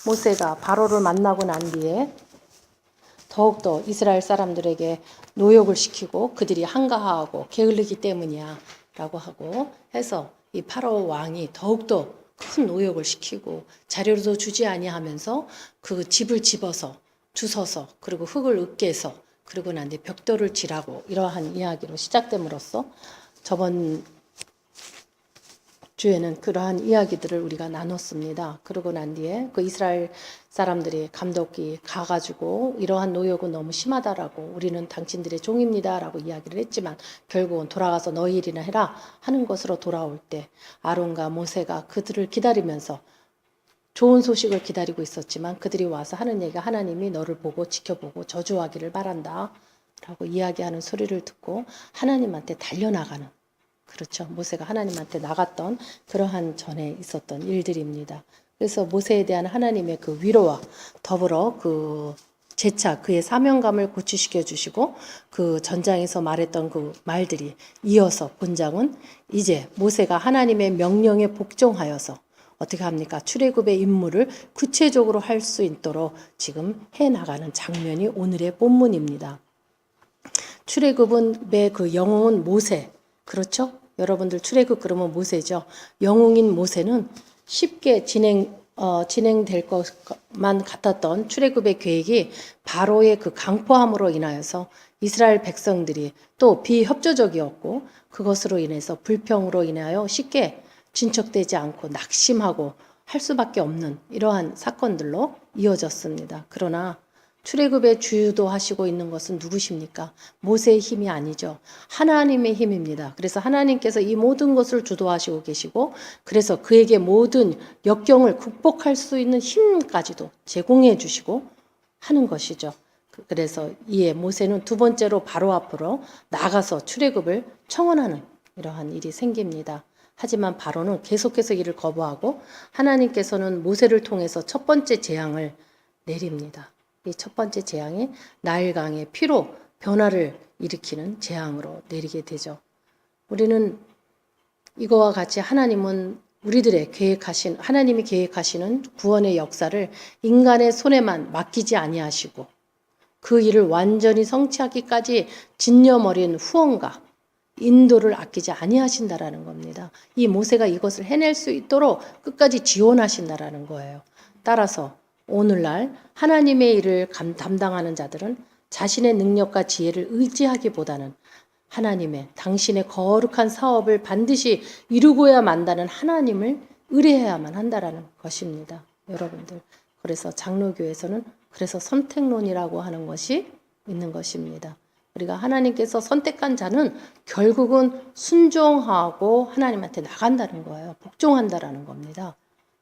모세가 바로를 만나고 난 뒤에 더욱더 이스라엘 사람들에게 노역을 시키고 그들이 한가하고 게을르기 때문이야 라고 하고 해서 이 파라오 왕이 더욱더 큰 노역을 시키고 자료도 주지 아니하면서 그 집을 집어서 주워서 그리고 흙을 으깨서 그리고 난 뒤에 벽돌을 지라고 이러한 이야기로 시작됨으로써 저번 주에는 그러한 이야기들을 우리가 나눴습니다. 그러고 난 뒤에 그 이스라엘 사람들이 감독이 가가지고 이러한 노역은 너무 심하다라고 우리는 당신들의 종입니다라고 이야기를 했지만 결국은 돌아가서 너희 일이나 해라 하는 것으로 돌아올 때 아론과 모세가 그들을 기다리면서 좋은 소식을 기다리고 있었지만 그들이 와서 하는 얘기가 하나님이 너를 보고 지켜보고 저주하기를 바란다 라고 이야기하는 소리를 듣고 하나님한테 달려나가는, 그렇죠. 모세가 하나님한테 나갔던 그러한 전에 있었던 일들입니다. 그래서 모세에 대한 하나님의 그 위로와 더불어 그 재차 그의 사명감을 고취시켜 주시고 그 전장에서 말했던 그 말들이 이어서 본장은 이제 모세가 하나님의 명령에 복종하여서 어떻게 합니까? 출애굽의 임무를 구체적으로 할 수 있도록 지금 해나가는 장면이 오늘의 본문입니다. 출애굽의 그 영웅은 모세, 그렇죠? 여러분들 출애굽 그러면 모세죠. 영웅인 모세는 쉽게 진행될 것만 같았던 출애굽의 계획이 바로의 그 강포함으로 인하여서 이스라엘 백성들이 또 비협조적이었고 그것으로 인해서 불평으로 인하여 쉽게 진척되지 않고 낙심하고 할 수밖에 없는 이러한 사건들로 이어졌습니다. 그러나 출애굽의 주도하시고 있는 것은 누구십니까? 모세의 힘이 아니죠. 하나님의 힘입니다. 그래서 하나님께서 이 모든 것을 주도하시고 계시고 그래서 그에게 모든 역경을 극복할 수 있는 힘까지도 제공해 주시고 하는 것이죠. 그래서 이에 모세는 두 번째로 바로 앞으로 나가서 출애굽을 청원하는 이러한 일이 생깁니다. 하지만 바로는 계속해서 이를 거부하고 하나님께서는 모세를 통해서 첫 번째 재앙을 내립니다. 이 첫 번째 재앙이 나일강의 피로 변화를 일으키는 재앙으로 내리게 되죠. 우리는 이거와 같이 하나님은 하나님이 계획하시는 구원의 역사를 인간의 손에만 맡기지 아니하시고 그 일을 완전히 성취하기까지 진념어린 후원과 인도를 아끼지 아니하신다라는 겁니다. 이 모세가 이것을 해낼 수 있도록 끝까지 지원하신다라는 거예요. 따라서 오늘날 하나님의 일을 담당하는 자들은 자신의 능력과 지혜를 의지하기보다는 하나님의 당신의 거룩한 사업을 반드시 이루고야 만다는 하나님을 의뢰해야만 한다라는 것입니다. 여러분들. 그래서 장로교에서는 그래서 선택론이라고 하는 것이 있는 것입니다. 우리가 하나님께서 선택한 자는 결국은 순종하고 하나님한테 나간다는 거예요. 복종한다라는 겁니다.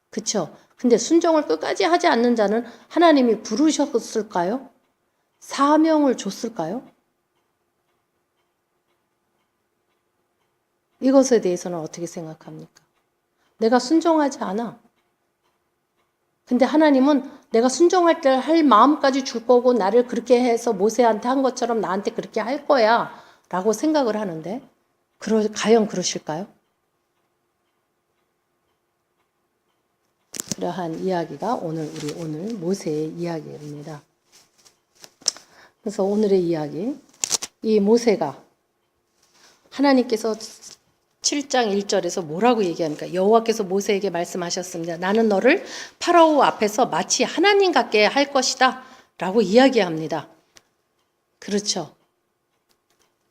그렇죠? 근데 순종을 끝까지 하지 않는 자는 하나님이 부르셨을까요? 사명을 줬을까요? 이것에 대해서는 어떻게 생각합니까? 내가 순종하지 않아. 근데 하나님은 내가 순종할 때 할 마음까지 줄 거고 나를 그렇게 해서 모세한테 한 것처럼 나한테 그렇게 할 거야 라고 생각을 하는데 과연 그러실까요? 그러한 이야기가 오늘 모세의 이야기입니다. 그래서 오늘의 이야기, 이 모세가 하나님께서 7장 1절에서 뭐라고 얘기합니까? 여호와께서 모세에게 말씀하셨습니다. 나는 너를 파라오 앞에서 마치 하나님 같게 할 것이다 라고 이야기합니다. 그렇죠.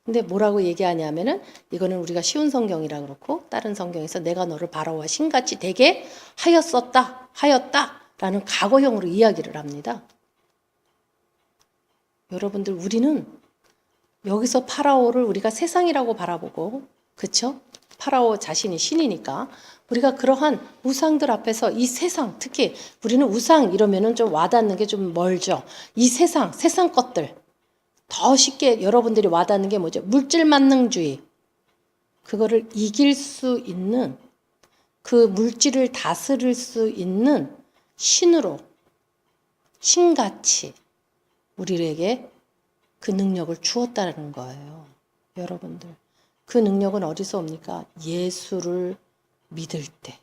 근데 뭐라고 얘기하냐면은 이거는 우리가 쉬운 성경이라 그렇고 다른 성경에서 내가 너를 바로와 신같이 되게 하였다라는 과거형으로 이야기를 합니다. 여러분들 우리는 여기서 파라오를 우리가 세상이라고 바라보고 그렇죠? 파라오 자신이 신이니까 우리가 그러한 우상들 앞에서 이 세상 특히 우리는 우상 이러면은 좀 와닿는 게 좀 멀죠. 이 세상 것들 더 쉽게 여러분들이 와닿는 게 뭐죠? 물질 만능주의. 그거를 이길 수 있는 그 물질을 다스릴 수 있는 신같이 우리에게 그 능력을 주었다는 거예요. 여러분들. 그 능력은 어디서 옵니까? 예수를 믿을 때.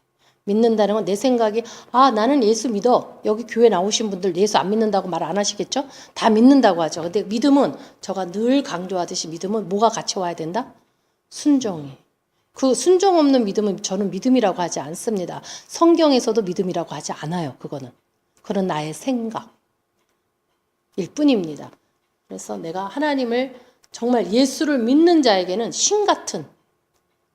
믿는다는 건 내 생각이 나는 예수 믿어. 여기 교회 나오신 분들 예수 안 믿는다고 말 안 하시겠죠? 다 믿는다고 하죠. 근데 믿음은 제가 늘 강조하듯이 믿음은 뭐가 같이 와야 된다? 순종이. 그 순종 없는 믿음은 저는 믿음이라고 하지 않습니다. 성경에서도 믿음이라고 하지 않아요. 그건 나의 생각일 뿐입니다. 그래서 내가 하나님을 정말 예수를 믿는 자에게는 신 같은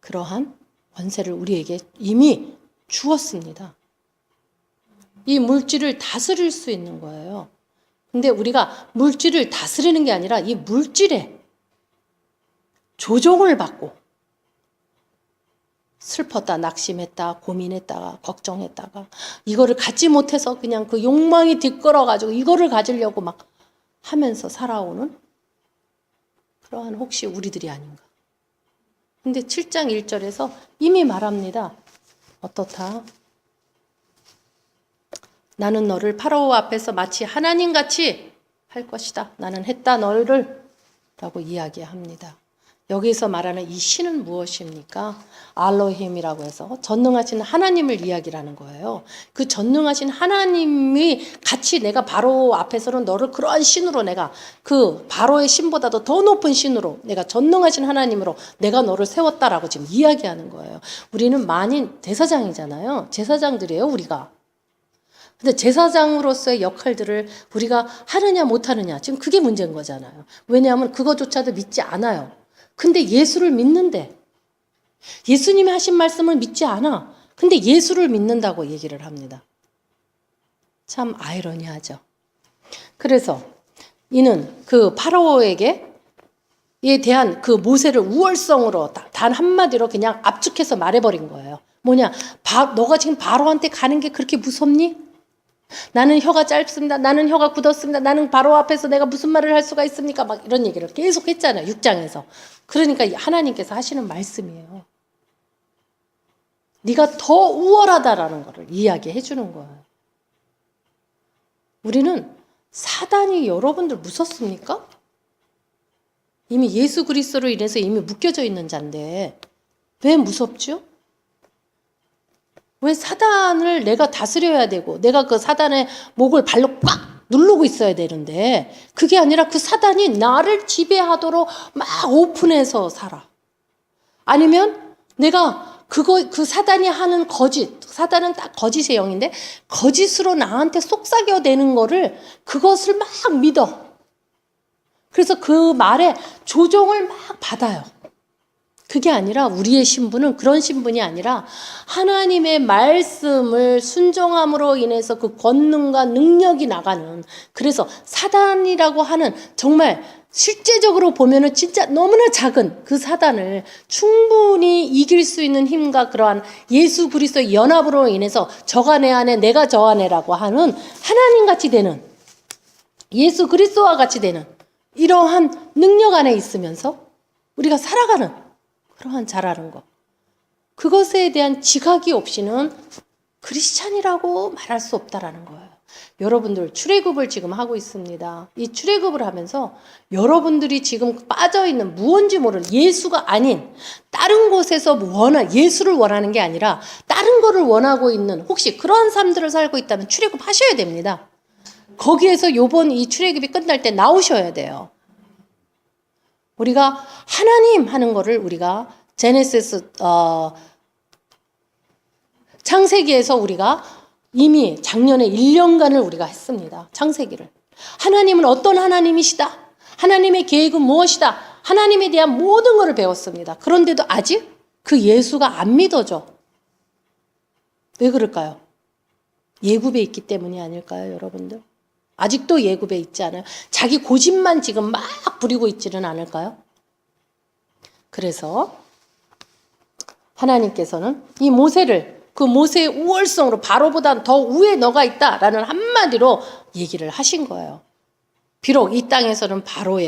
그러한 권세를 우리에게 이미 주었습니다. 이 물질을 다스릴 수 있는 거예요. 근데 우리가 물질을 다스리는 게 아니라 이 물질에 조종을 받고 슬펐다, 낙심했다, 고민했다가, 걱정했다가 이거를 갖지 못해서 그냥 그 욕망이 뒷걸어가지고 이거를 가지려고 막 하면서 살아오는 그러한 혹시 우리들이 아닌가. 근데 7장 1절에서 이미 말합니다. 어떻다? 나는 너를 파라오 앞에서 마치 하나님같이 할 것이다. 나는 했다 너를 라고 이야기합니다. 여기서 말하는 이 신은 무엇입니까? 알로힘이라고 해서 전능하신 하나님을 이야기하는 거예요. 그 전능하신 하나님이 같이 내가 바로 앞에서는 너를 그러한 신으로 내가 그 바로의 신보다도 더 높은 신으로 내가 전능하신 하나님으로 내가 너를 세웠다라고 지금 이야기하는 거예요. 우리는 만인 대사장이잖아요. 제사장들이에요, 우리가. 근데 제사장으로서의 역할들을 우리가 하느냐 못하느냐 지금 그게 문제인 거잖아요. 왜냐하면 그거조차도 믿지 않아요. 근데 예수를 믿는데 예수님이 하신 말씀을 믿지 않아. 근데 예수를 믿는다고 얘기를 합니다. 참 아이러니하죠. 그래서 이는 그 파라오에게 에 대한 그 모세를 우월성으로 단 한마디로 그냥 압축해서 말해버린 거예요. 뭐냐? 너가 지금 바로한테 가는 게 그렇게 무섭니? 나는 혀가 짧습니다. 나는 혀가 굳었습니다. 나는 바로 앞에서 내가 무슨 말을 할 수가 있습니까? 막 이런 얘기를 계속 했잖아요. 6장에서. 그러니까 하나님께서 하시는 말씀이에요. 네가 더 우월하다라는 것을 이야기해 주는 거예요. 우리는 사단이 여러분들 무섭습니까? 이미 예수 그리스도로 인해서 이미 묶여져 있는 자인데 왜 무섭죠? 왜 사단을 내가 다스려야 되고 내가 그 사단의 목을 발로 꽉 누르고 있어야 되는데 그게 아니라 그 사단이 나를 지배하도록 막 오픈해서 살아. 아니면 내가 그 사단이 하는 사단은 딱 거짓의 영인데 거짓으로 나한테 속삭여대는 거를 그것을 막 믿어. 그래서 그 말에 조종을 막 받아요. 그게 아니라 우리의 신분은 그런 신분이 아니라 하나님의 말씀을 순종함으로 인해서 그 권능과 능력이 나가는 그래서 사단이라고 하는 정말 실제적으로 보면은 진짜 너무나 작은 그 사단을 충분히 이길 수 있는 힘과 그러한 예수 그리스도의 연합으로 인해서 저가 내 안에 내가 저 안에라고 하는 하나님같이 되는 예수 그리스도와 같이 되는 이러한 능력 안에 있으면서 우리가 살아가는 그러한 자라는 것. 그것에 대한 지각이 없이는 크리스찬이라고 말할 수 없다라는 거예요. 여러분들 출애굽을 지금 하고 있습니다. 이 출애굽을 하면서 여러분들이 지금 빠져있는 무언지 모르는 예수가 아닌 다른 곳에서 예수를 원하는 게 아니라 다른 거를 원하고 있는 혹시 그런 삶들을 살고 있다면 출애굽 하셔야 됩니다. 거기에서 요번 이 출애굽이 끝날 때 나오셔야 돼요. 우리가 하나님 하는 거를 우리가 제네시스 창세기에서 우리가 이미 작년에 1년간을 우리가 했습니다. 창세기를. 하나님은 어떤 하나님이시다. 하나님의 계획은 무엇이다. 하나님에 대한 모든 것을 배웠습니다. 그런데도 아직 그 예수가 안 믿어져. 왜 그럴까요? 예굽에 있기 때문이 아닐까요, 여러분들? 아직도 예굽에 있지 않아요? 자기 고집만 지금 막 부리고 있지는 않을까요? 그래서 하나님께서는 이 모세를 그 모세의 우월성으로 바로보다 더 위에 너가 있다라는 한마디로 얘기를 하신 거예요. 비록 이 땅에서는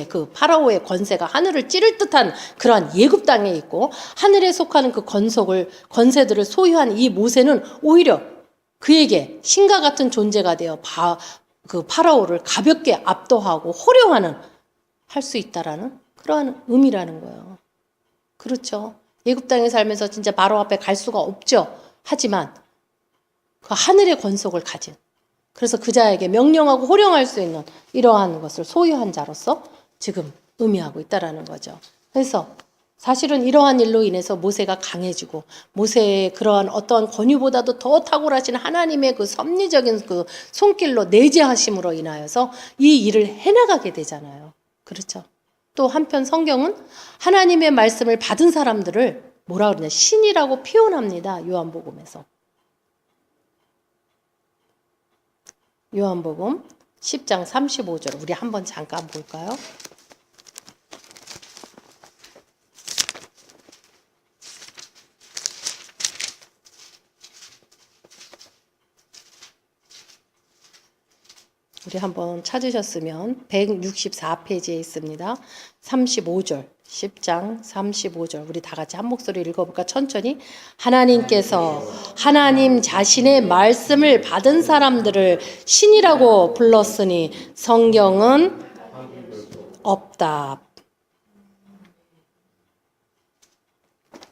그 파라오의 권세가 하늘을 찌를 듯한 그러한 예굽 땅에 있고 하늘에 속하는 그 권세들을 소유한 이 모세는 오히려 그에게 신과 같은 존재가 되어 그 파라오를 가볍게 압도하고 호령하는 할 수 있다라는 그러한 의미라는 거예요. 그렇죠. 예굽 땅에 살면서 진짜 바로 앞에 갈 수가 없죠. 하지만 그 하늘의 권속을 가진, 그래서 그 자에게 명령하고 호령할 수 있는 이러한 것을 소유한 자로서 지금 의미하고 있다라는 거죠. 그래서 사실은 이러한 일로 인해서 모세가 강해지고 모세의 그러한 어떠한 권위보다도 더 탁월하신 하나님의 그 섭리적인 그 손길로 내재하심으로 인하여서 이 일을 해나가게 되잖아요. 그렇죠. 또 한편 성경은 하나님의 말씀을 받은 사람들을 뭐라 그러냐, 신이라고 표현합니다. 요한복음에서. 요한복음 10장 35절 우리 한번 잠깐 볼까요? 우리 한번 찾으셨으면 164페이지에 있습니다. 35절, 10장 35절 우리 다 같이 한 목소리 읽어볼까? 천천히. 하나님께서 하나님 자신의 말씀을 받은 사람들을 신이라고 불렀으니 성경은 없다.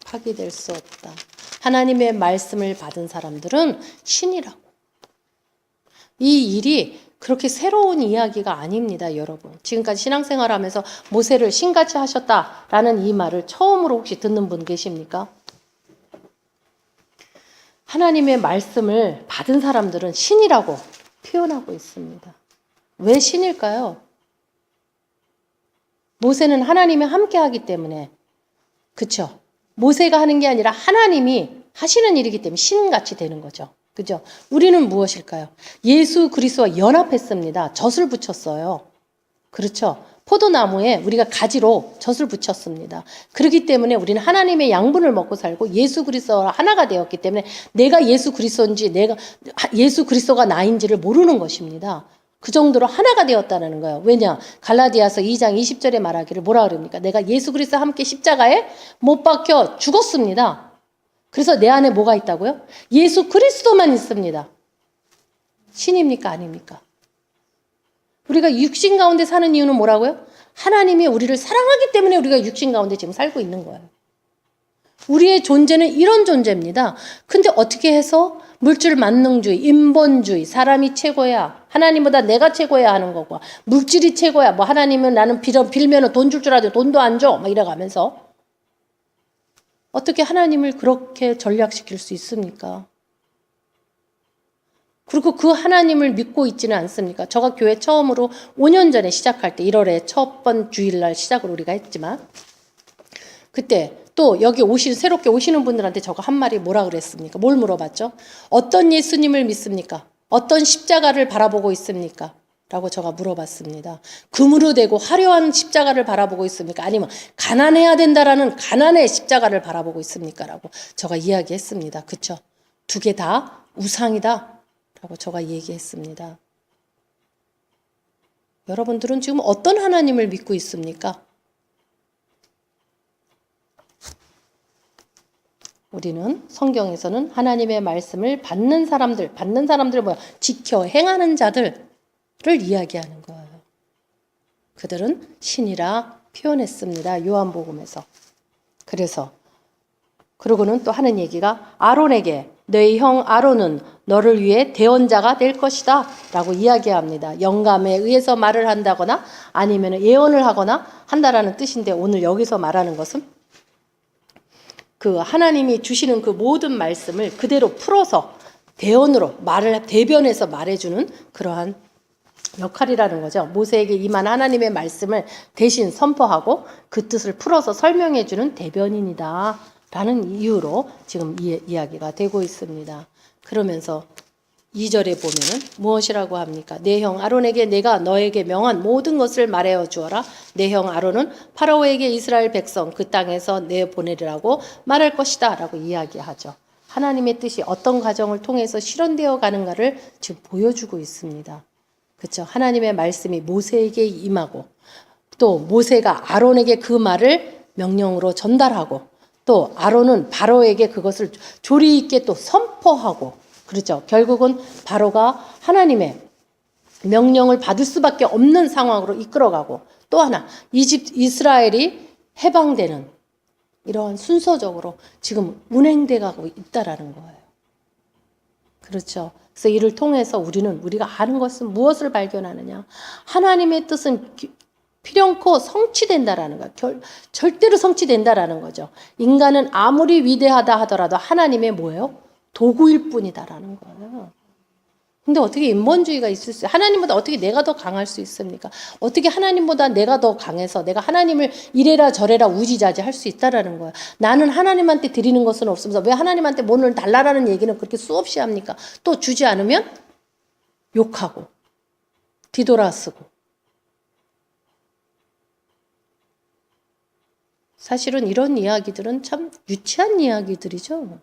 파기될 수 없다. 하나님의 말씀을 받은 사람들은 신이라고. 이 일이 그렇게 새로운 이야기가 아닙니다, 여러분. 지금까지 신앙생활하면서 모세를 신같이 하셨다라는 이 말을 처음으로 혹시 듣는 분 계십니까? 하나님의 말씀을 받은 사람들은 신이라고 표현하고 있습니다. 왜 신일까요? 모세는 하나님이 함께하기 때문에, 그렇죠? 모세가 하는 게 아니라 하나님이 하시는 일이기 때문에 신같이 되는 거죠. 그죠? 우리는 무엇일까요? 예수 그리스도와 연합했습니다. 젖을 붙였어요. 그렇죠? 포도나무에 우리가 가지로 젖을 붙였습니다. 그렇기 때문에 우리는 하나님의 양분을 먹고 살고 예수 그리스도와 하나가 되었기 때문에 내가 예수 그리스도인지 내가 예수 그리스도가 나인지를 모르는 것입니다. 그 정도로 하나가 되었다는 거예요. 왜냐? 갈라디아서 2장 20절에 말하기를 뭐라 그럽니까? 내가 예수 그리스도와 함께 십자가에 못 박혀 죽었습니다. 그래서 내 안에 뭐가 있다고요? 예수 그리스도만 있습니다. 신입니까? 아닙니까? 우리가 육신 가운데 사는 이유는 뭐라고요? 하나님이 우리를 사랑하기 때문에 우리가 육신 가운데 지금 살고 있는 거예요. 우리의 존재는 이런 존재입니다. 근데 어떻게 해서 물질 만능주의, 인본주의, 사람이 최고야, 하나님보다 내가 최고야 하는 거고, 물질이 최고야, 뭐 하나님은 나는 빌면은 돈 줄 줄 알았는데 돈도 안 줘, 막 이래가면서 어떻게 하나님을 그렇게 전략시킬 수 있습니까? 그리고 그 하나님을 믿고 있지는 않습니까? 저가 교회 처음으로 5년 전에 시작할 때 1월에 첫 번 주일날 시작을 우리가 했지만 그때 또 여기 새롭게 오시는 분들한테 저가 한 말이 뭐라 그랬습니까? 뭘 물어봤죠? 어떤 예수님을 믿습니까? 어떤 십자가를 바라보고 있습니까? 라고 제가 물어봤습니다. 금으로 되고 화려한 십자가를 바라보고 있습니까? 아니면 가난해야 된다라는 가난의 십자가를 바라보고 있습니까? 라고 제가 이야기했습니다. 그쵸? 두 개 다 우상이다 라고 제가 얘기했습니다. 여러분들은 지금 어떤 하나님을 믿고 있습니까? 우리는 성경에서는 하나님의 말씀을 받는 사람들 뭐야? 지켜 행하는 자들을 이야기하는 거예요. 그들은 신이라 표현했습니다. 요한복음에서. 그러고는 또 하는 얘기가 아론에게 너희 형 아론은 너를 위해 대언자가 될 것이다 라고 이야기합니다. 영감에 의해서 말을 한다거나 아니면 예언을 하거나 한다라는 뜻인데 오늘 여기서 말하는 것은 그 하나님이 주시는 그 모든 말씀을 그대로 풀어서 대언으로 대변해서 말해주는 그러한 역할이라는 거죠. 모세에게 임한 하나님의 말씀을 대신 선포하고 그 뜻을 풀어서 설명해주는 대변인이다 라는 이유로 지금 이야기가 되고 있습니다. 그러면서 2절에 보면은 무엇이라고 합니까? 내 형 아론에게 내가 너에게 명한 모든 것을 말하여 주어라. 내 형 아론은 파라오에게 이스라엘 백성 그 땅에서 내보내리라고 말할 것이다 라고 이야기하죠. 하나님의 뜻이 어떤 과정을 통해서 실현되어 가는가를 지금 보여주고 있습니다. 그렇죠? 하나님의 말씀이 모세에게 임하고 또 모세가 아론에게 그 말을 명령으로 전달하고 또 아론은 바로에게 그것을 조리 있게 또 선포하고 그렇죠. 결국은 바로가 하나님의 명령을 받을 수밖에 없는 상황으로 이끌어가고 또 하나 이스라엘이 해방되는 이러한 순서적으로 지금 운행돼 가고 있다라는 거예요. 그렇죠. 그래서 이를 통해서 우리가 아는 것은 무엇을 발견하느냐? 하나님의 뜻은 필연코 성취된다라는 거예요. 절대로 성취된다라는 거죠. 인간은 아무리 위대하다 하더라도 하나님의 뭐예요? 도구일 뿐이다라는 거예요. 근데 어떻게 인본주의가 있을 수, 하나님보다 어떻게 내가 더 강할 수 있습니까? 어떻게 하나님보다 내가 더 강해서 내가 하나님을 이래라 저래라 우지자지 할 수 있다라는 거예요. 나는 하나님한테 드리는 것은 없으면서 왜 하나님한테 뭐를 달라라는 얘기는 그렇게 수없이 합니까? 또 주지 않으면 욕하고 뒤돌아쓰고. 사실은 이런 이야기들은 참 유치한 이야기들이죠.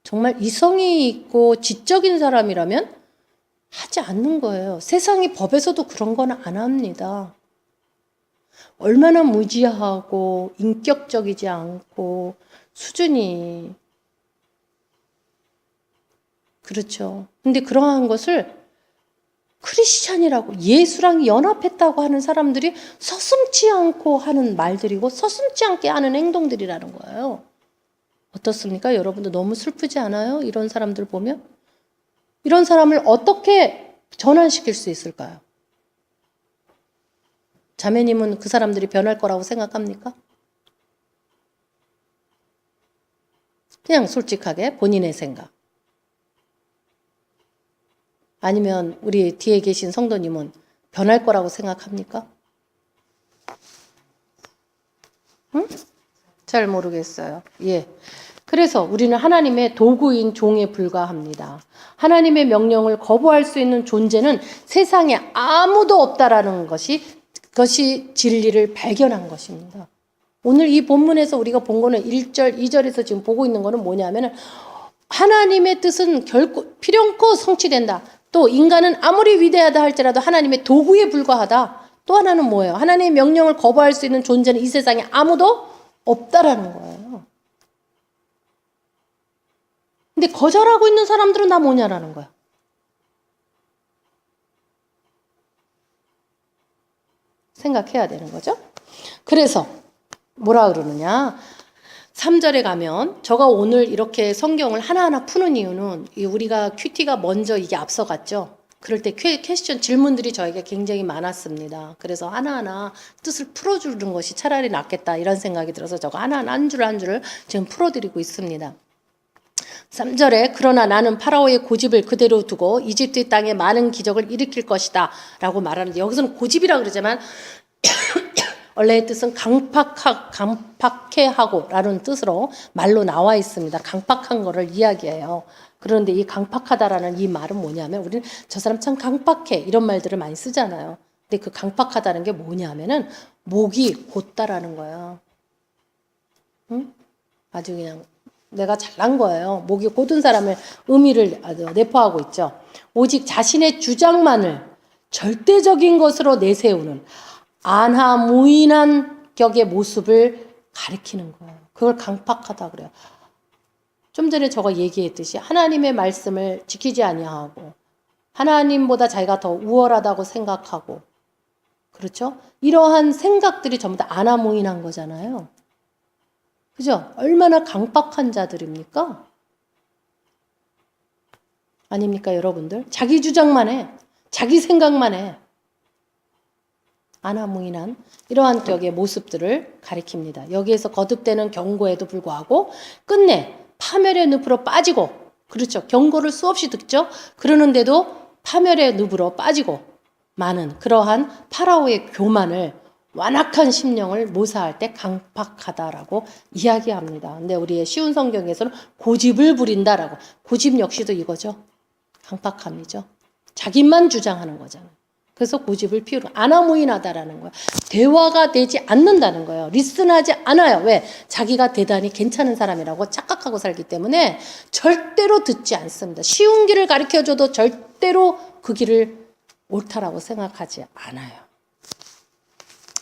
정말 이성이 있고 지적인 사람이라면 하지 않는 거예요. 세상의 법에서도 그런 건 안 합니다. 얼마나 무지하고 인격적이지 않고 수준이 그렇죠. 근데 그러한 것을 크리스찬이라고 예수랑 연합했다고 하는 사람들이 서슴지 않고 하는 말들이고 서슴지 않게 하는 행동들이라는 거예요. 어떻습니까? 여러분도 너무 슬프지 않아요? 이런 사람들 보면? 이런 사람을 어떻게 전환시킬 수 있을까요? 자매님은 그 사람들이 변할 거라고 생각합니까? 그냥 솔직하게 본인의 생각. 아니면 우리 뒤에 계신 성도님은 변할 거라고 생각합니까? 응? 잘 모르겠어요. 예. 그래서 우리는 하나님의 도구인 종에 불과합니다. 하나님의 명령을 거부할 수 있는 존재는 세상에 아무도 없다라는 그것이 진리를 발견한 것입니다. 오늘 이 본문에서 우리가 본 거는 1절, 2절에서 지금 보고 있는 거는 뭐냐면은 하나님의 뜻은 결코 필연코 성취된다. 또 인간은 아무리 위대하다 할지라도 하나님의 도구에 불과하다. 또 하나는 뭐예요? 하나님의 명령을 거부할 수 있는 존재는 이 세상에 아무도 없다라는 거예요. 근데 거절하고 있는 사람들은 다 뭐냐라는 거야. 생각해야 되는 거죠. 그래서 뭐라 그러느냐. 3절에 가면 제가 오늘 이렇게 성경을 하나하나 푸는 이유는 우리가 큐티가 먼저 이게 앞서갔죠. 그럴 때 퀘스천 질문들이 저에게 굉장히 많았습니다. 그래서 하나하나 뜻을 풀어주는 것이 차라리 낫겠다 이런 생각이 들어서 제가 하나하나 한 줄 한 줄을 지금 풀어드리고 있습니다. 3절에 그러나 나는 파라오의 고집을 그대로 두고 이집트 땅에 많은 기적을 일으킬 것이다 라고 말하는데 여기서는 고집이라 그러지만 원래의 뜻은 강팍해 하고 라는 뜻으로 말로 나와 있습니다. 강팍한 거를 이야기해요. 그런데 이 강팍하다라는 이 말은 뭐냐면 우리는 저 사람 참 강팍해 이런 말들을 많이 쓰잖아요. 근데 그 강팍하다는 게 뭐냐면은 목이 곧다라는 거예요. 응? 아주 그냥 내가 잘난 거예요. 목이 곧은 사람의 의미를 내포하고 있죠. 오직 자신의 주장만을 절대적인 것으로 내세우는 안하무인한 격의 모습을 가리키는 거예요. 그걸 강팍하다 그래요. 좀 전에 제가 얘기했듯이 하나님의 말씀을 지키지 아니하고 하나님보다 자기가 더 우월하다고 생각하고 그렇죠? 이러한 생각들이 전부 다 안하무인한 거잖아요. 그죠? 얼마나 강박한 자들입니까? 아닙니까, 여러분들? 자기 주장만 해. 자기 생각만 해. 안하무인한 이러한 격의 모습들을 가리킵니다. 여기에서 거듭되는 경고에도 불구하고 끝내 파멸의 늪으로 빠지고 그렇죠. 경고를 수없이 듣죠. 그러는데도 파멸의 늪으로 빠지고 많은 그러한 파라오의 교만을 완악한 심령을 묘사할 때 강팍하다라고 이야기합니다. 근데 우리의 쉬운 성경에서는 고집을 부린다라고. 고집 역시도 이거죠. 강팍함이죠. 자기만 주장하는 거잖아요. 그래서 고집을 피우는 안하무인하다라는 거예요. 대화가 되지 않는다는 거예요. 리슨하지 않아요. 왜? 자기가 대단히 괜찮은 사람이라고 착각하고 살기 때문에 절대로 듣지 않습니다. 쉬운 길을 가르쳐줘도 절대로 그 길을 옳다라고 생각하지 않아요.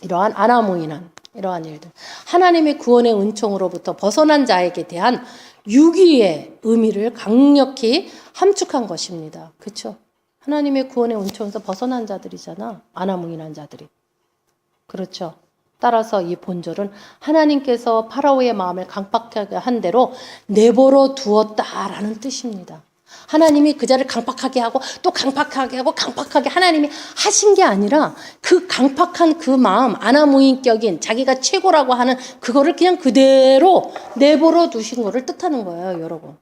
이러한 안하무인한 이러한 일들. 하나님의 구원의 은총으로부터 벗어난 자에게 대한 유기의 의미를 강력히 함축한 것입니다. 그렇죠? 하나님의 구원의 은총에서 벗어난 자들이잖아. 안하무인한 자들이. 그렇죠? 따라서 이 본절은 하나님께서 파라오의 마음을 강팍하게 한 대로 내버려 두었다라는 뜻입니다. 하나님이 그 자를 강팍하게 하고 또 강팍하게 하고 강팍하게 하나님이 하신 게 아니라 그 강팍한 그 마음, 아나무인격인 자기가 최고라고 하는 그거를 그냥 그대로 내버려 두신 거를 뜻하는 거예요, 여러분.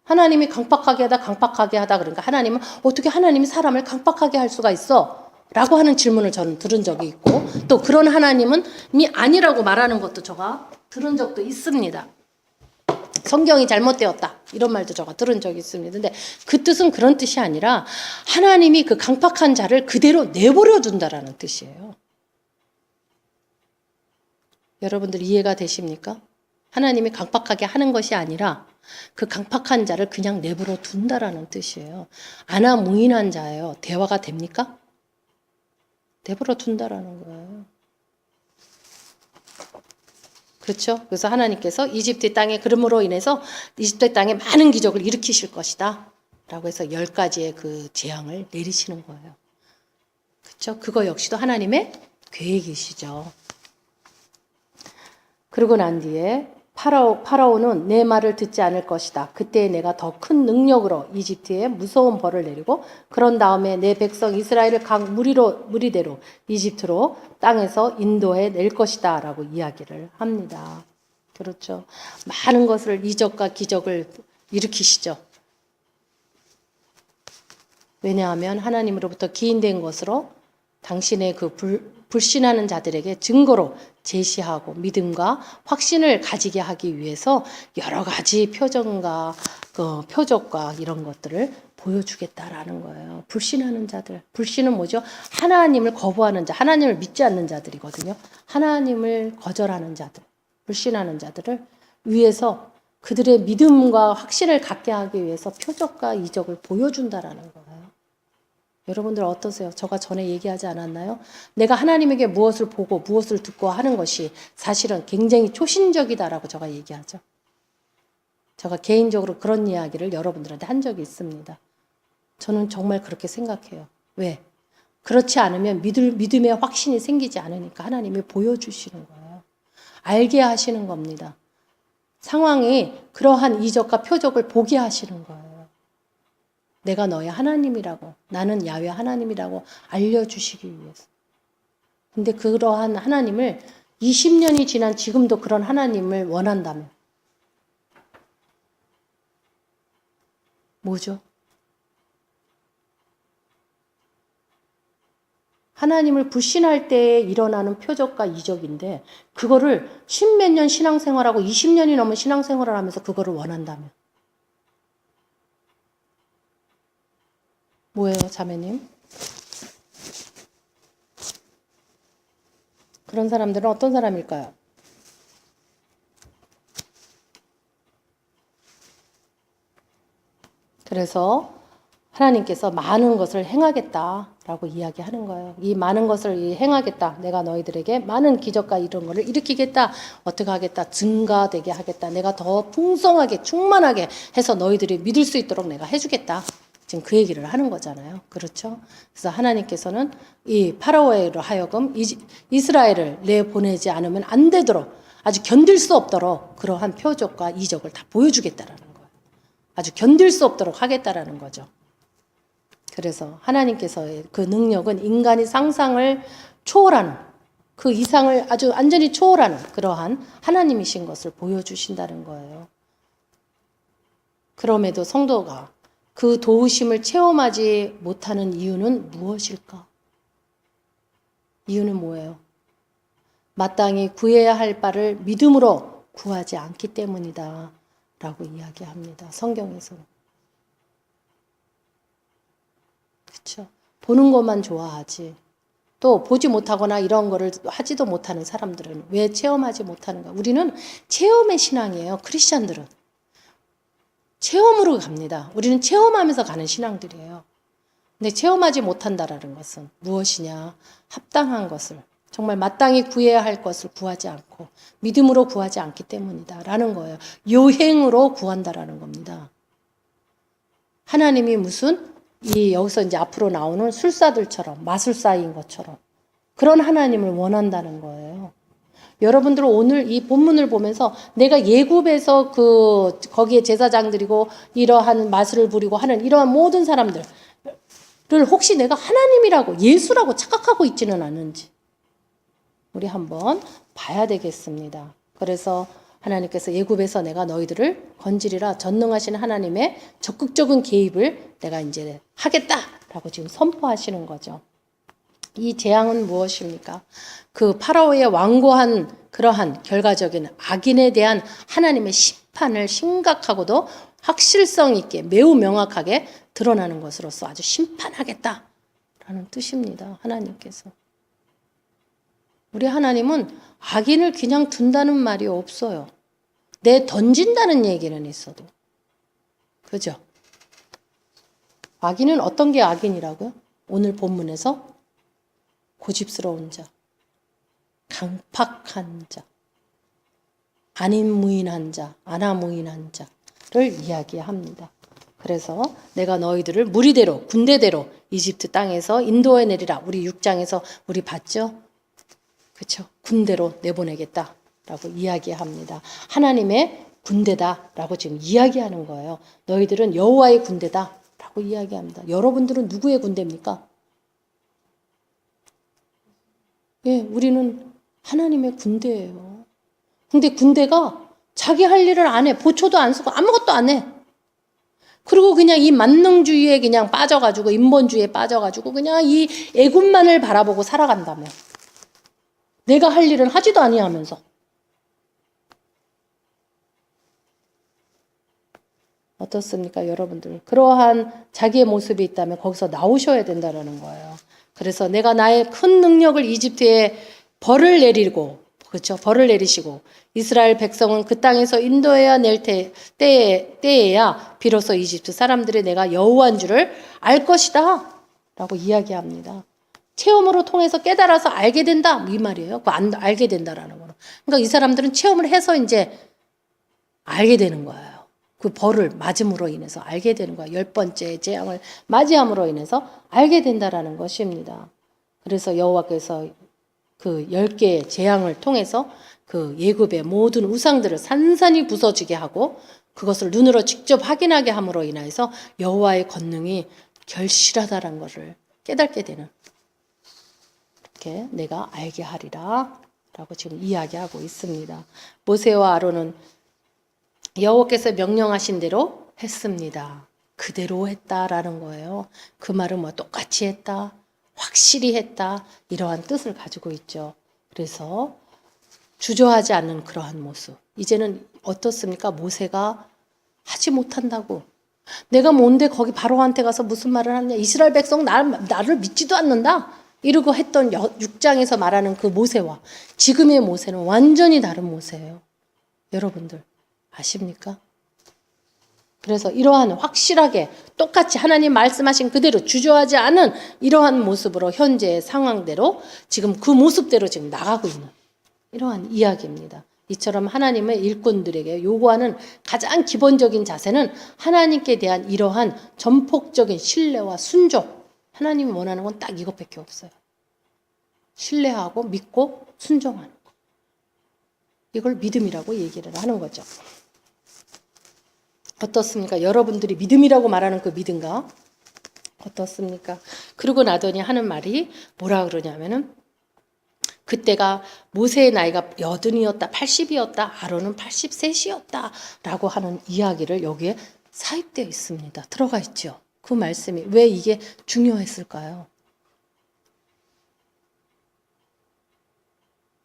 하나님이 강팍하게 하다 그러니까 하나님은 어떻게 하나님이 사람을 강팍하게 할 수가 있어? 라고 하는 질문을 저는 들은 적이 있고 또 그런 하나님은 이 아니라고 말하는 것도 제가 들은 적도 있습니다. 성경이 잘못되었다 이런 말도 제가 들은 적이 있습니다. 근데 그 뜻은 그런 뜻이 아니라 하나님이 그 강팍한 자를 그대로 내버려 둔다라는 뜻이에요. 여러분들 이해가 되십니까? 하나님이 강팍하게 하는 것이 아니라 그 강팍한 자를 그냥 내버려 둔다라는 뜻이에요. 아나무인한 자예요. 대화가 됩니까? 내버려 둔다라는 거예요. 그렇죠? 그래서 하나님께서 이집트 땅에 그름으로 인해서 이집트 땅에 많은 기적을 일으키실 것이다. 라고 해서 10가지의 그 재앙을 내리시는 거예요. 그렇죠? 그거 역시도 하나님의 계획이시죠. 그러고 난 뒤에 파라오는 내 말을 듣지 않을 것이다. 그때 내가 더 큰 능력으로 이집트에 무서운 벌을 내리고 그런 다음에 내 백성 이스라엘을 각 무리대로 이집트로 땅에서 인도해 낼 것이다 라고 이야기를 합니다. 그렇죠. 많은 것을 이적과 기적을 일으키시죠. 왜냐하면 하나님으로부터 기인된 것으로 당신의 그 불신하는 자들에게 증거로 제시하고 믿음과 확신을 가지게 하기 위해서 여러 가지 표적과 이런 것들을 보여주겠다라는 거예요. 불신하는 자들. 불신은 뭐죠? 하나님을 거부하는 자, 하나님을 믿지 않는 자들이거든요. 하나님을 거절하는 자들, 불신하는 자들을 위해서 그들의 믿음과 확신을 갖게 하기 위해서 표적과 이적을 보여준다라는 거예요. 여러분들 어떠세요? 제가 전에 얘기하지 않았나요? 내가 하나님에게 무엇을 보고 무엇을 듣고 하는 것이 사실은 굉장히 초신적이다라고 제가 얘기하죠. 제가 개인적으로 그런 이야기를 여러분들한테 한 적이 있습니다. 저는 정말 그렇게 생각해요. 왜? 그렇지 않으면 믿음의 확신이 생기지 않으니까 하나님이 보여주시는 거예요. 알게 하시는 겁니다. 상황이 그러한 이적과 표적을 보게 하시는 거예요. 내가 너의 하나님이라고, 나는 야훼 하나님이라고 알려주시기 위해서. 근데 그러한 하나님을 20년이 지난 지금도 그런 하나님을 원한다면 뭐죠? 하나님을 불신할 때에 일어나는 표적과 이적인데 그거를 10몇 년 신앙생활하고 20년이 넘은 신앙생활을 하면서 그거를 원한다면 뭐예요, 자매님? 그런 사람들은 어떤 사람일까요? 그래서 하나님께서 많은 것을 행하겠다라고 이야기하는 거예요. 이 많은 것을 행하겠다. 내가 너희들에게 많은 기적과 이런 거를 일으키겠다. 어떻게 하겠다. 증가되게 하겠다. 내가 더 풍성하게 충만하게 해서 너희들이 믿을 수 있도록 내가 해주겠다. 지금 그 얘기를 하는 거잖아요. 그렇죠? 그래서 하나님께서는 이 파라오로 하여금 이스라엘을 내보내지 않으면 안 되도록 아주 견딜 수 없도록 그러한 표적과 이적을 다 보여주겠다라는 거예요. 아주 견딜 수 없도록 하겠다라는 거죠. 그래서 하나님께서의 그 능력은 인간이 상상을 초월하는 그 이상을 아주 완전히 초월하는 그러한 하나님이신 것을 보여주신다는 거예요. 그럼에도 성도가 그 도우심을 체험하지 못하는 이유는 무엇일까? 이유는 뭐예요? 마땅히 구해야 할 바를 믿음으로 구하지 않기 때문이다 라고 이야기합니다. 성경에서는. 그렇죠? 보는 것만 좋아하지. 또 보지 못하거나 이런 거를 하지도 못하는 사람들은 왜 체험하지 못하는가? 우리는 체험의 신앙이에요. 크리스찬들은. 체험으로 갑니다. 우리는 체험하면서 가는 신앙들이에요. 근데 체험하지 못한다라는 것은 무엇이냐? 합당한 것을, 정말 마땅히 구해야 할 것을 구하지 않고 믿음으로 구하지 않기 때문이다 라는 거예요. 요행으로 구한다라는 겁니다. 하나님이 무슨 여기서 이제 앞으로 나오는 술사들처럼 마술사인 것처럼 그런 하나님을 원한다는 거예요. 여러분들은 오늘 이 본문을 보면서 내가 예굽에서 거기에 제사장 드리고 이러한 마술을 부리고 하는 이러한 모든 사람들을 혹시 내가 하나님이라고 예수라고 착각하고 있지는 않은지 우리 한번 봐야 되겠습니다. 그래서 하나님께서 예굽에서 내가 너희들을 건지리라 전능하신 하나님의 적극적인 개입을 내가 이제 하겠다라고 지금 선포하시는 거죠. 이 재앙은 무엇입니까? 그 파라오의 완고한 그러한 결과적인 악인에 대한 하나님의 심판을 심각하고도 확실성 있게 매우 명확하게 드러나는 것으로서 아주 심판하겠다라는 뜻입니다. 하나님께서. 우리 하나님은 악인을 그냥 둔다는 말이 없어요. 내 던진다는 얘기는 있어도. 그죠? 악인은 어떤 게 악인이라고요? 오늘 본문에서 고집스러운 자, 강팍한 자, 안인무인한 자, 아나무인한 자를 이야기합니다. 그래서 내가 너희들을 무리대로 군대대로 이집트 땅에서 인도해 내리라. 우리 6장에서 우리 봤죠? 그렇죠? 군대로 내보내겠다라고 이야기합니다. 하나님의 군대다라고 지금 이야기하는 거예요. 너희들은 여호와의 군대다라고 이야기합니다. 여러분들은 누구의 군대입니까? 예, 우리는 하나님의 군대예요. 근데 군대가 자기 할 일을 안 해. 보초도 안 쓰고 아무것도 안 해. 그리고 그냥 이 만능주의에 그냥 빠져가지고 인본주의에 빠져가지고 그냥 이 애굽만을 바라보고 살아간다며. 내가 할 일은 하지도 아니하면서. 어떻습니까, 여러분들? 그러한 자기의 모습이 있다면 거기서 나오셔야 된다는 거예요. 그래서 내가 나의 큰 능력을 이집트에 벌을 내리고, 그렇죠? 벌을 내리시고 이스라엘 백성은 그 땅에서 인도해야 낼 때에야 비로소 이집트 사람들이 내가 여호와인 줄을 알 것이다 라고 이야기합니다. 체험으로 통해서 깨달아서 알게 된다 이 말이에요. 알게 된다라는 거는. 그러니까 이 사람들은 체험을 해서 이제 알게 되는 거예요. 그 벌을 맞음으로 인해서 알게 되는 거야. 10번째 재앙을 맞이함으로 인해서 알게 된다라는 것입니다. 그래서 여호와께서 그 10개의 재앙을 통해서 그 예굽의 모든 우상들을 산산이 부서지게 하고 그것을 눈으로 직접 확인하게 함으로 인해서 여호와의 권능이 결실하다라는 것을 깨닫게 되는, 이렇게 내가 알게 하리라 라고 지금 이야기하고 있습니다. 모세와 아론은 여호와께서 명령하신 대로 했습니다. 그대로 했다라는 거예요. 그 말은 뭐 똑같이 했다, 확실히 했다, 이러한 뜻을 가지고 있죠. 그래서 주저하지 않는 그러한 모습. 이제는 어떻습니까? 모세가 하지 못한다고. 내가 뭔데 거기 바로한테 가서 무슨 말을 하냐. 이스라엘 백성 나를 믿지도 않는다. 이러고 했던 6장에서 말하는 그 모세와 지금의 모세는 완전히 다른 모세예요. 여러분들 아십니까? 그래서 이러한 확실하게 똑같이 하나님 말씀하신 그대로 주저하지 않은 이러한 모습으로 현재의 상황대로 지금 그 모습대로 지금 나가고 있는 이러한 이야기입니다. 이처럼 하나님의 일꾼들에게 요구하는 가장 기본적인 자세는 하나님께 대한 이러한 전폭적인 신뢰와 순종. 하나님이 원하는 건 딱 이것밖에 없어요. 신뢰하고 믿고 순종하는 거. 이걸 믿음이라고 얘기를 하는 거죠. 어떻습니까? 여러분들이 믿음이라고 말하는 그 믿음과 어떻습니까? 그러고 나더니 하는 말이 뭐라 그러냐면은 그때가 모세의 나이가 80이었다, 80이었다, 아론은 83이었다 라고 하는 이야기를 여기에 사입되어 있습니다. 들어가 있죠. 그 말씀이 왜 이게 중요했을까요?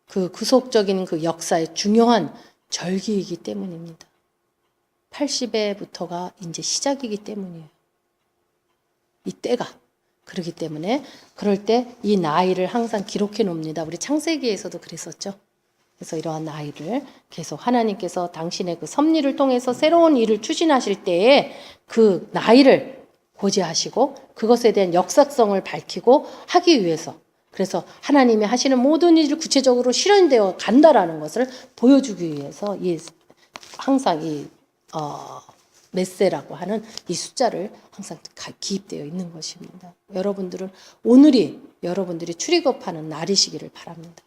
그 구속적인 그 역사의 중요한 절기이기 때문입니다. 80에부터가 이제 시작이기 때문이에요. 이 때가. 그렇기 때문에 그럴 때 이 나이를 항상 기록해 놓습니다. 우리 창세기에서도 그랬었죠. 그래서 이러한 나이를 계속 하나님께서 당신의 그 섭리를 통해서 새로운 일을 추진하실 때에 그 나이를 고지하시고 그것에 대한 역사성을 밝히고 하기 위해서, 그래서 하나님이 하시는 모든 일을 구체적으로 실현되어 간다라는 것을 보여주기 위해서 항상 메세라고 하는 이 숫자를 항상 기입되어 있는 것입니다. 여러분들은 오늘이 여러분들이 출애굽하는 날이시기를 바랍니다.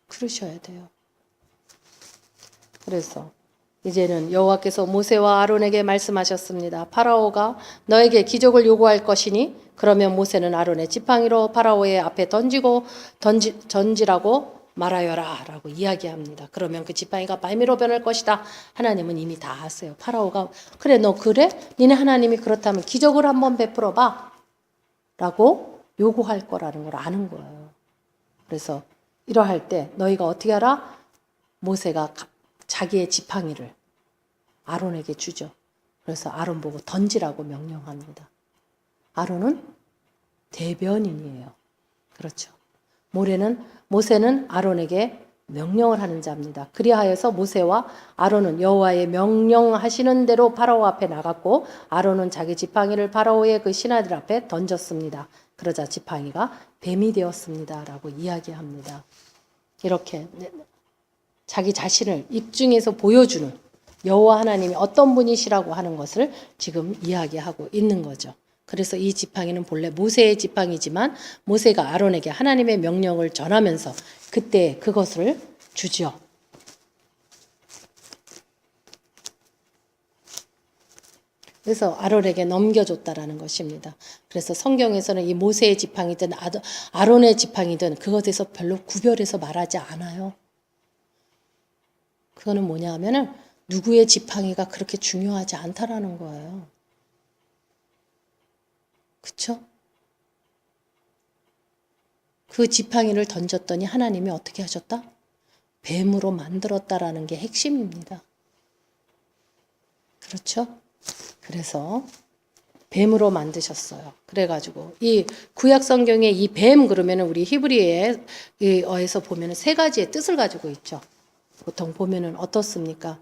그러셔야 돼요. 그래서 이제는 여호와께서 모세와 아론에게 말씀하셨습니다. 파라오가 너에게 기적을 요구할 것이니 그러면 모세는 아론의 지팡이로 파라오의 앞에 던지라고 말하여라 라고 이야기합니다. 그러면 그 지팡이가 발미로 변할 것이다. 하나님은 이미 다 아세요. 파라오가 그래 너 그래? 니네 하나님이 그렇다면 기적을 한번 베풀어 봐 라고 요구할 거라는 걸 아는 거예요. 그래서 이러할 때 너희가 어떻게 알아? 모세가 자기의 지팡이를 아론에게 주죠. 그래서 아론 보고 던지라고 명령합니다. 아론은 대변인이에요. 그렇죠. 모세는 아론에게 명령을 하는 자입니다. 그리하여서 모세와 아론은 여호와의 명령하시는 대로 파라오 앞에 나갔고 아론은 자기 지팡이를 파라오의 그 신하들 앞에 던졌습니다. 그러자 지팡이가 뱀이 되었습니다. 라고 이야기합니다. 이렇게 자기 자신을 입증해서 보여주는 여호와 하나님이 어떤 분이시라고 하는 것을 지금 이야기하고 있는 거죠. 그래서 이 지팡이는 본래 모세의 지팡이지만 모세가 아론에게 하나님의 명령을 전하면서 그때 그것을 주죠. 그래서 아론에게 넘겨줬다라는 것입니다. 그래서 성경에서는 이 모세의 지팡이든 아론의 지팡이든 그것에서 별로 구별해서 말하지 않아요. 그거는 뭐냐 하면은 누구의 지팡이가 그렇게 중요하지 않다라는 거예요. 그쵸? 그 지팡이를 던졌더니 하나님이 어떻게 하셨다? 뱀으로 만들었다라는 게 핵심입니다. 그렇죠? 그래서 뱀으로 만드셨어요. 그래가지고 이 구약 성경에 이 뱀 그러면은 우리 히브리어에서 보면은 세 가지의 뜻을 가지고 있죠. 보통 보면은 어떻습니까?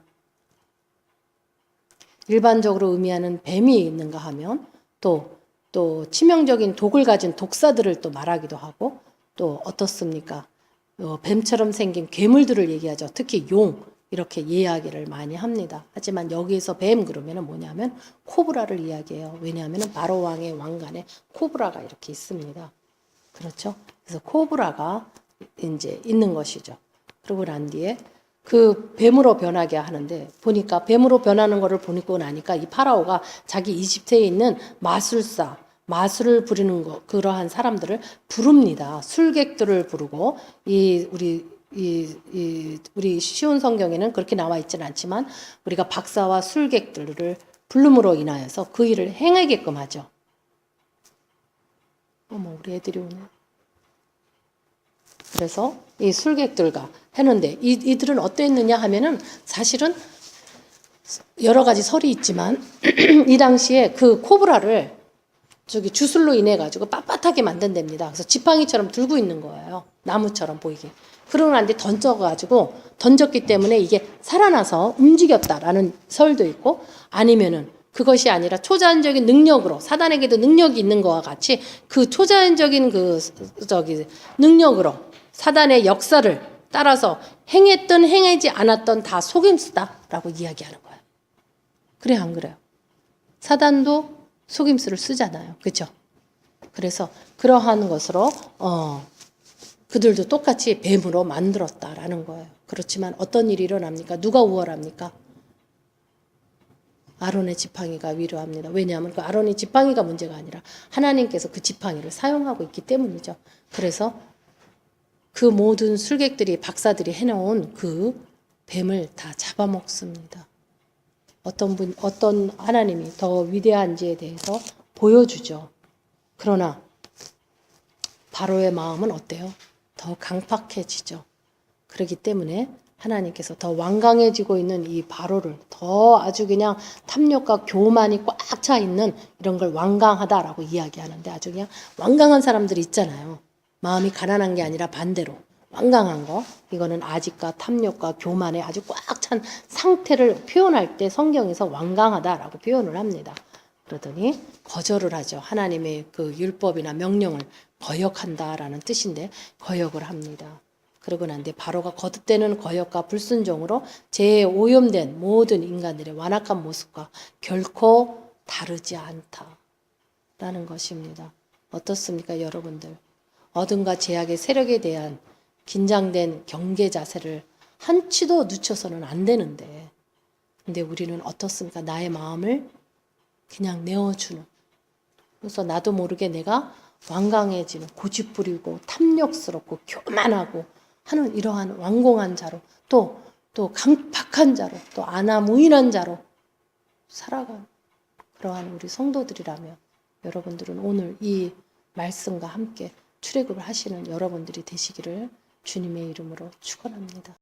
일반적으로 의미하는 뱀이 있는가 하면 또 치명적인 독을 가진 독사들을 또 말하기도 하고 또 어떻습니까? 뱀처럼 생긴 괴물들을 얘기하죠. 특히 용 이렇게 이야기를 많이 합니다. 하지만 여기에서 뱀 그러면은 뭐냐면 코브라를 이야기해요. 왜냐하면 바로 왕의 왕관에 코브라가 이렇게 있습니다. 그렇죠? 그래서 코브라가 이제 있는 것이죠. 그러고 난 뒤에 그 뱀으로 변하게 하는데 보니까 뱀으로 변하는 거를 보고 나니까 이 파라오가 자기 이집트에 있는 마술을 부리는 그러한 사람들을 부릅니다. 술객들을 부르고 우리 쉬운 성경에는 그렇게 나와 있지는 않지만 우리가 박사와 술객들을 부름으로 인하여서 그 일을 행하게끔 하죠. 어머 우리 애들이 오네. 그래서 이 술객들과 했는데 이들은 어땠느냐 하면은 사실은 여러 가지 설이 있지만 이 당시에 그 코브라를 저기 주술로 인해 가지고 빳빳하게 만든답니다. 그래서 지팡이처럼 들고 있는 거예요. 나무처럼 보이게. 그러고 난 뒤에 던졌기 때문에 이게 살아나서 움직였다라는 설도 있고 아니면은 그것이 아니라 초자연적인 능력으로 사단에게도 능력이 있는 것과 같이 그 초자연적인 능력으로 사단의 역사를 따라서 행하지 않았던 다 속임수다라고 이야기하는 거예요. 그래 안 그래요? 사단도 속임수를 쓰잖아요. 그렇죠? 그래서 그러한 것으로 그들도 똑같이 뱀으로 만들었다라는 거예요. 그렇지만 어떤 일이 일어납니까? 누가 우월합니까? 아론의 지팡이가 위로합니다. 왜냐하면 그 아론의 지팡이가 문제가 아니라 하나님께서 그 지팡이를 사용하고 있기 때문이죠. 그래서 그 모든 술객들이 박사들이 해놓은 그 뱀을 다 잡아먹습니다. 어떤 하나님이 더 위대한지에 대해서 보여주죠. 그러나 바로의 마음은 어때요? 더 강팍해지죠. 그렇기 때문에 하나님께서 더 완강해지고 있는 이 바로를 더 아주 그냥 탐욕과 교만이 꽉 차 있는 이런 걸 완강하다라고 이야기하는데 아주 그냥 완강한 사람들이 있잖아요. 마음이 가난한 게 아니라 반대로 완강한 거. 이거는 아집과 탐욕과 교만에 아주 꽉 찬 상태를 표현할 때 성경에서 완강하다라고 표현을 합니다. 그러더니 거절을 하죠. 하나님의 그 율법이나 명령을 거역한다라는 뜻인데 거역을 합니다. 그러고 난 뒤에 바로가 거듭되는 거역과 불순종으로 죄에 오염된 모든 인간들의 완악한 모습과 결코 다르지 않다라는 것입니다. 어떻습니까, 여러분들? 어둠과 죄악의 세력에 대한 긴장된 경계 자세를 한치도 늦춰서는 안 되는데, 근데 우리는 어떻습니까? 나의 마음을 그냥 내어주는. 그래서 나도 모르게 내가 완강해지는, 고집부리고 탐욕스럽고 교만하고 하는 이러한 완공한 자로, 또 강팍한 자로, 또 안하무인한 자로 살아가는 그러한 우리 성도들이라면 여러분들은 오늘 이 말씀과 함께 출애굽을 하시는 여러분들이 되시기를 주님의 이름으로 축원합니다.